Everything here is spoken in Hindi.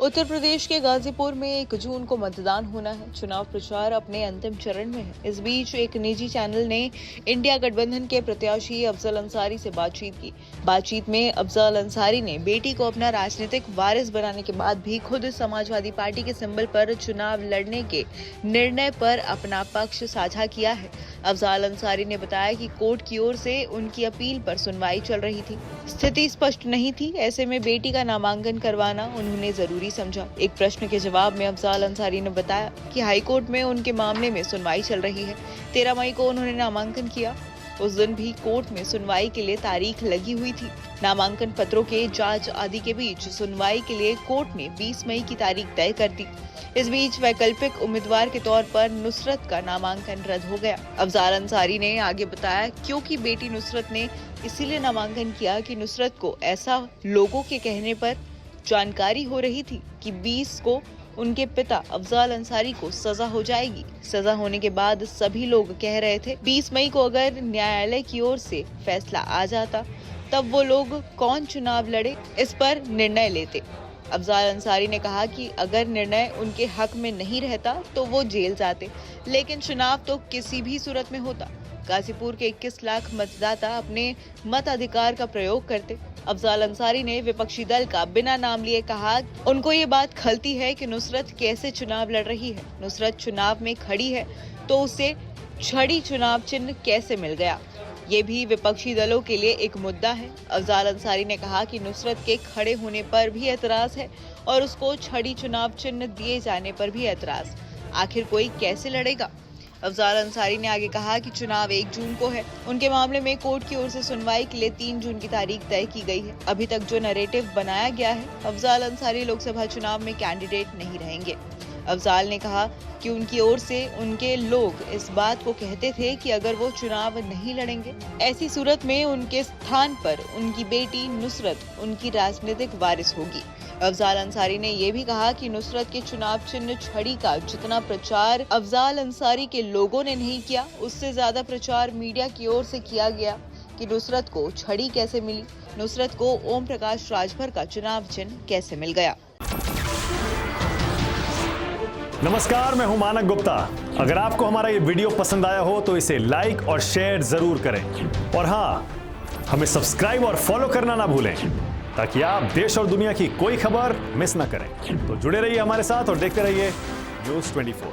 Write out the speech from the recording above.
उत्तर प्रदेश के गाजीपुर में 1 जून को मतदान होना है। चुनाव प्रचार अपने अंतिम चरण में है। इस बीच एक निजी चैनल ने इंडिया गठबंधन के प्रत्याशी अफजल अंसारी से बातचीत की। बातचीत में अफजल अंसारी ने बेटी को अपना राजनीतिक वारिस बनाने के बाद भी खुद समाजवादी पार्टी के सिंबल पर चुनाव लड़ने के निर्णय पर अपना पक्ष साझा किया है। अफजल अंसारी ने बताया कि कोर्ट की ओर से उनकी अपील पर सुनवाई चल रही थी। स्थिति स्पष्ट नहीं थी, ऐसे में बेटी का नामांकन करवाना उन्होंने जरूरी समझा। एक प्रश्न के जवाब में अफजल अंसारी ने बताया कि हाईकोर्ट में उनके मामले में सुनवाई चल रही है। 13 मई को उन्होंने नामांकन किया। उस दिन भी कोर्ट में सुनवाई के लिए तारीख लगी हुई थी। नामांकन पत्रों के जांच आदि के बीच सुनवाई के लिए कोर्ट ने 20 मई की तारीख तय कर दी। इस बीच वैकल्पिक उम्मीदवार के तौर पर नुसरत का नामांकन रद्द हो गया। अफजल अंसारी ने आगे बताया, क्योंकि बेटी नुसरत ने इसीलिए नामांकन किया कि नुसरत को ऐसा लोगों के कहने पर जानकारी हो रही थी कि 20 को उनके पिता अफजल अंसारी को सजा हो जाएगी। सजा होने के बाद सभी लोग कह रहे थे 20 मई को अगर न्यायालय की ओर से फैसला आ जाता तब वो लोग कौन चुनाव लड़े इस पर निर्णय लेते। अफजल अंसारी ने कहा कि अगर निर्णय उनके हक में नहीं रहता तो वो जेल जाते, लेकिन चुनाव तो किसी भी सूरत में होता। गाजीपुर के 21 लाख मतदाता अपने मताधिकार का प्रयोग करते। अफजल अंसारी ने विपक्षी दल का बिना नाम लिए कहा, उनको ये बात खलती है कि नुसरत कैसे चुनाव लड़ रही है। नुसरत चुनाव में खड़ी है तो उसे छड़ी चुनाव चिन्ह कैसे मिल गया, ये भी विपक्षी दलों के लिए एक मुद्दा है। अफजल अंसारी ने कहा कि नुसरत के खड़े होने पर भी एतराज है और उसको छड़ी चुनाव चिन्ह दिए जाने पर भी एतराज। आखिर कोई कैसे लड़ेगा। अफजल अंसारी ने आगे कहा कि चुनाव 1 जून को है। उनके मामले में कोर्ट की ओर से सुनवाई के लिए 3 जून की तारीख तय की गई है। अभी तक जो नैरेटिव बनाया गया है, अफजल अंसारी लोकसभा चुनाव में कैंडिडेट नहीं रहेंगे। अफजल ने कहा कि उनकी ओर से उनके लोग इस बात को कहते थे कि अगर वो चुनाव नहीं लड़ेंगे, ऐसी सूरत में उनके स्थान पर उनकी बेटी नुसरत उनकी राजनीतिक वारिस होगी। अफजल अंसारी ने यह भी कहा कि नुसरत के चुनाव चिन्ह छड़ी का जितना प्रचार अफजल अंसारी के लोगों ने नहीं किया, उससे ज्यादा प्रचार मीडिया की ओर से किया गया कि नुसरत को छड़ी कैसे मिली, नुसरत को ओम प्रकाश राजभर का चुनाव चिन्ह कैसे मिल गया। नमस्कार, मैं हूं मानक गुप्ता। अगर आपको हमारा ये वीडियो पसंद आया हो तो इसे लाइक और शेयर जरूर करें, और हाँ, हमें सब्सक्राइब और फॉलो करना ना भूलें ताकि आप देश और दुनिया की कोई खबर मिस ना करें। तो जुड़े रहिए हमारे साथ और देखते रहिए न्यूज़ 24।